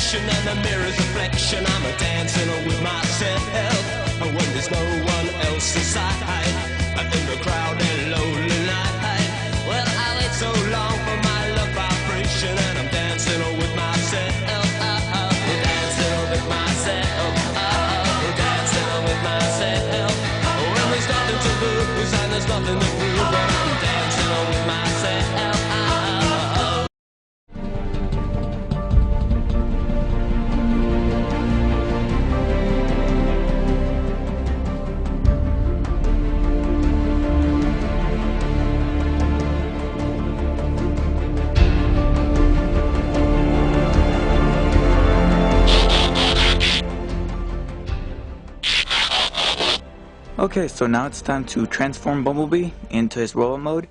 direction and the mirror's reflection. I'm a dancing with myself, and when there's no one else inside, in the crowded lonely night. Well, I wait so long for my love vibration, and I'm dancing with myself, dancing with myself, dancing with myself. When there's nothing to lose and there's nothing to prove, but I'm dancing with myself. Okay, so now it's time to transform Bumblebee into his robot mode.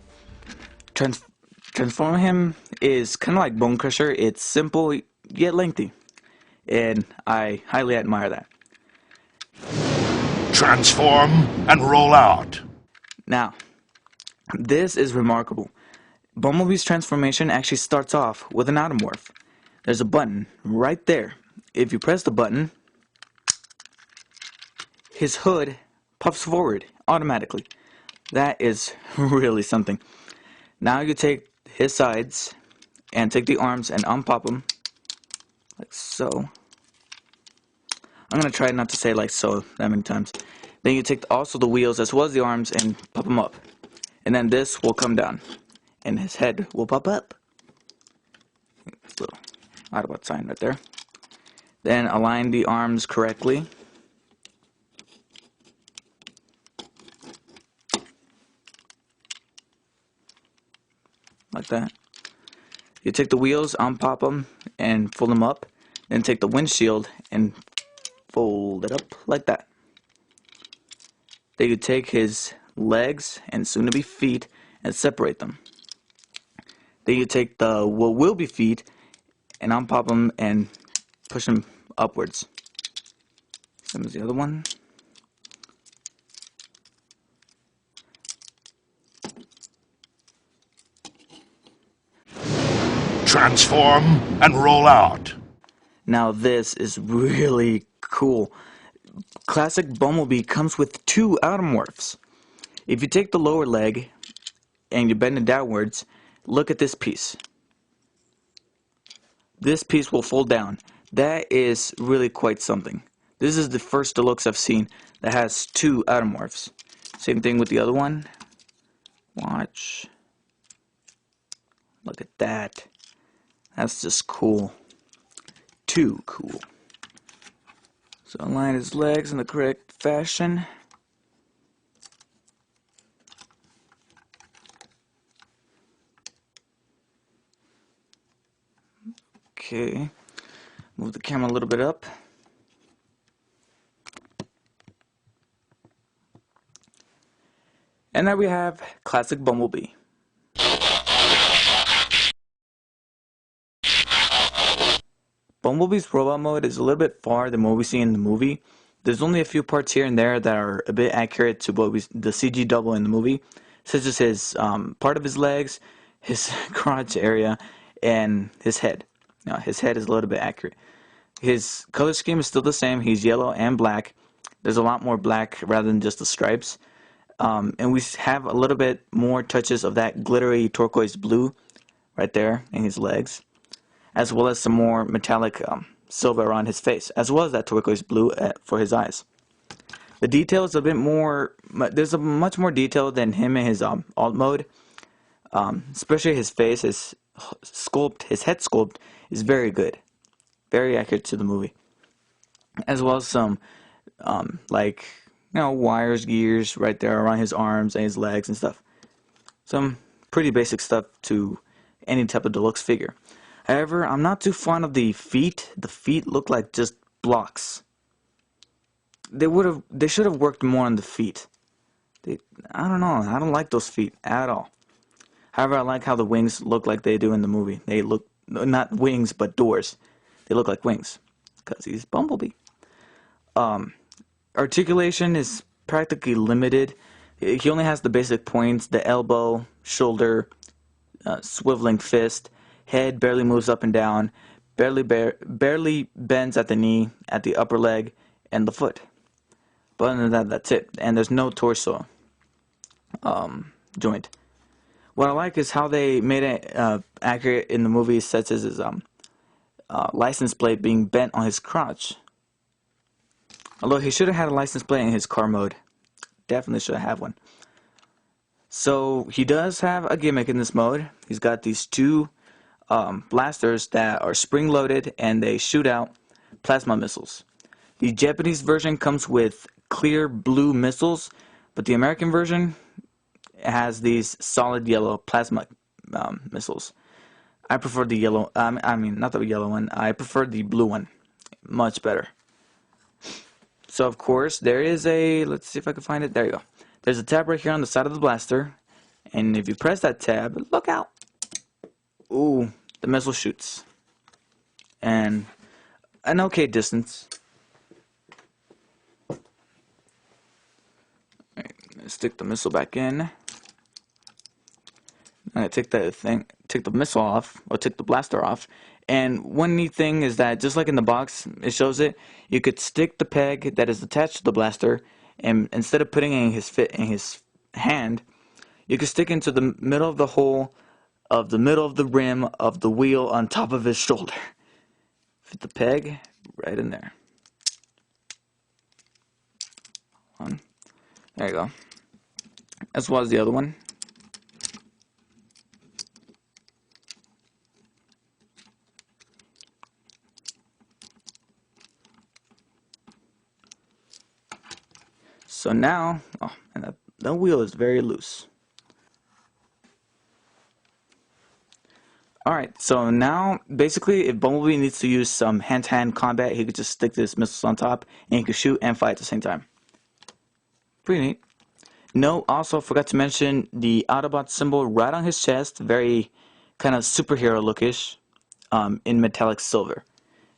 Transforming him is kind of like Bone Crusher. It's simple yet lengthy, and I highly admire that. Transform and roll out. Now, this is remarkable. Bumblebee's transformation actually starts off with an automorph. There's a button right there. If you press the button, his hood puffs forward automatically. That is really something. Now you take his sides and take the arms and unpop them like so. I'm gonna try not to say like so that many times. Then you take also the wheels as well as the arms and pop them up, and then this will come down and his head will pop up. Little Autobot sign right there. Then align the arms correctly. Like that. You take the wheels, unpop them, and fold them up. Then take the windshield and fold it up like that. Then you take his legs and soon-to-be feet and separate them. Then you take the what will be feet and unpop them and push them upwards. Same as the other one. Transform and roll out. Now this is really cool. Classic Bumblebee comes with two automorphs. If you take the lower leg and you bend it downwards, look at this piece. This piece will fold down. That is really quite something. This is the first Deluxe I've seen that has two automorphs. Same thing with the other one. Watch. Look at that. That's just cool. Too cool. So align his legs in the correct fashion. Okay. Move the camera a little bit up. And now we have classic Bumblebee. Bumblebee's robot mode is a little bit far than what we see in the movie. There's only a few parts here and there that are a bit accurate to what the CG double in the movie, such as his part of his legs, his crotch area, and his head. Now, his head is a little bit accurate. His color scheme is still the same. He's yellow and black. There's a lot more black rather than just the stripes. And we have a little bit more touches of that glittery turquoise blue right there in his legs, as well as some more metallic silver around his face, as well as that turquoise blue for his eyes. The detail is a bit more, there's a much more detail than him in his alt mode, especially his face, his head sculpt is very good, very accurate to the movie, as well as some like, you know, wires, gears right there around his arms and his legs and stuff. Some pretty basic stuff to any type of Deluxe figure. However, I'm not too fond of the feet. The feet look like just blocks. They should have worked more on the feet. I don't know. I don't like those feet at all. However, I like how the wings look like they do in the movie. They look, not wings, but doors. They look like wings because he's Bumblebee. Articulation is practically limited. He only has the basic points: the elbow, shoulder, swiveling fist. Head barely moves up and down. barely bends at the knee, at the upper leg, and the foot. But other than that, that's it. And there's no torso joint. What I like is how they made it accurate in the movie, such as his license plate being bent on his crotch. Although he should have had a license plate in his car mode. Definitely should have one. So he does have a gimmick in this mode. He's got these two blasters that are spring-loaded and they shoot out plasma missiles. The Japanese version comes with clear blue missiles, but the American version has these solid yellow plasma missiles. I prefer the yellow, not the yellow one, I prefer the blue one. Much better. So of course, there is a, let's see if I can find it, there you go. There's a tab right here on the side of the blaster, and if you press that tab, look out! Ooh, the missile shoots. And an okay distance. Alright, stick the missile back in. I take the missile off, or take the blaster off. And one neat thing is that, just like in the box, it shows it, you could stick the peg that is attached to the blaster, and instead of putting it in his hand, you could stick into the middle of the hole of the middle of the rim of the wheel on top of his shoulder. Fit the peg right in there. There you go. As well as the other one. So now, and the wheel is very loose. Alright, so now, basically, if Bumblebee needs to use some hand-to-hand combat, he could just stick this missiles on top, and he could shoot and fight at the same time. Pretty neat. No, also forgot to mention the Autobot symbol right on his chest, very kind of superhero lookish, in metallic silver.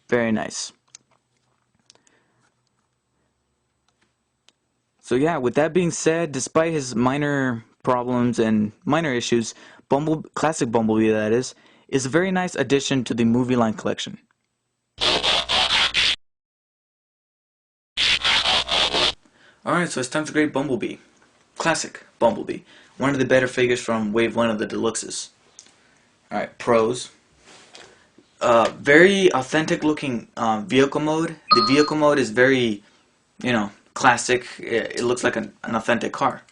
Very nice. So yeah, with that being said, despite his minor problems and minor issues, classic Bumblebee that is a very nice addition to the movie line collection. Alright, so it's time to grade Bumblebee. Classic Bumblebee. One of the better figures from Wave 1 of the Deluxes. Alright, pros. Very authentic looking vehicle mode. The vehicle mode is very, classic. It looks like an authentic car.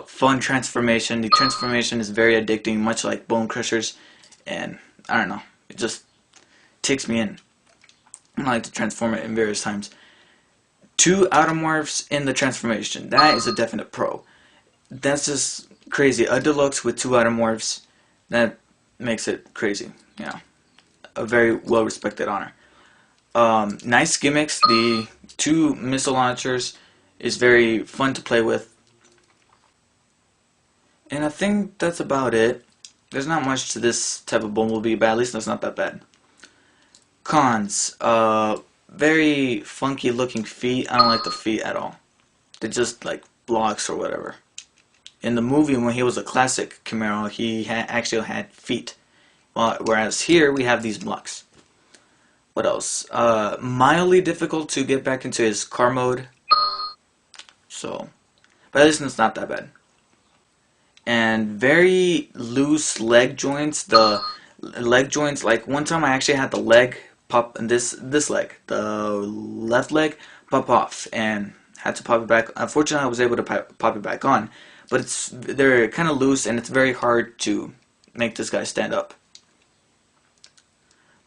Fun transformation. The transformation is very addicting, much like Bone Crushers, and I don't know, it just takes me in. I like to transform it in various times. 2 Automorphs in the transformation. That is a definite pro. That's just crazy. A Deluxe with 2 Automorphs, that makes it crazy. A very well respected honor. Nice gimmicks. The 2 missile launchers is very fun to play with. And I think that's about it. There's not much to this type of Bumblebee, but at least it's not that bad. Cons. Very funky looking feet. I don't like the feet at all. They're just like blocks or whatever. In the movie, when he was a classic Camaro, he actually had feet. Whereas here, we have these blocks. What else? Mildly difficult to get back into his car mode. So, but at least it's not that bad. And very loose leg joints. The leg joints, like one time I actually had the leg pop, this leg, the left leg, pop off, and had to pop it back. Unfortunately, I was able to pop it back on, but they're kind of loose, and it's very hard to make this guy stand up.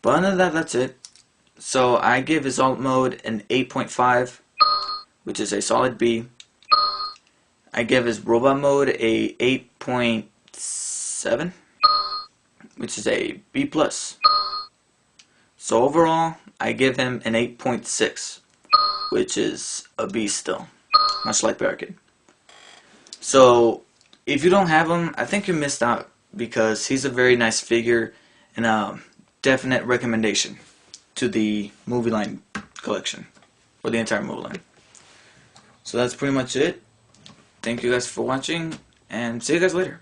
But other than that, that's it. So I give his alt mode an 8.5, which is a solid B. I give his robot mode a 8.7, which is a B+. So overall, I give him an 8.6, which is a B still, much like Barricade. So if you don't have him, I think you missed out, because he's a very nice figure and a definite recommendation to the movie line collection, or the entire movie line. So that's pretty much it. Thank you guys for watching, and see you guys later.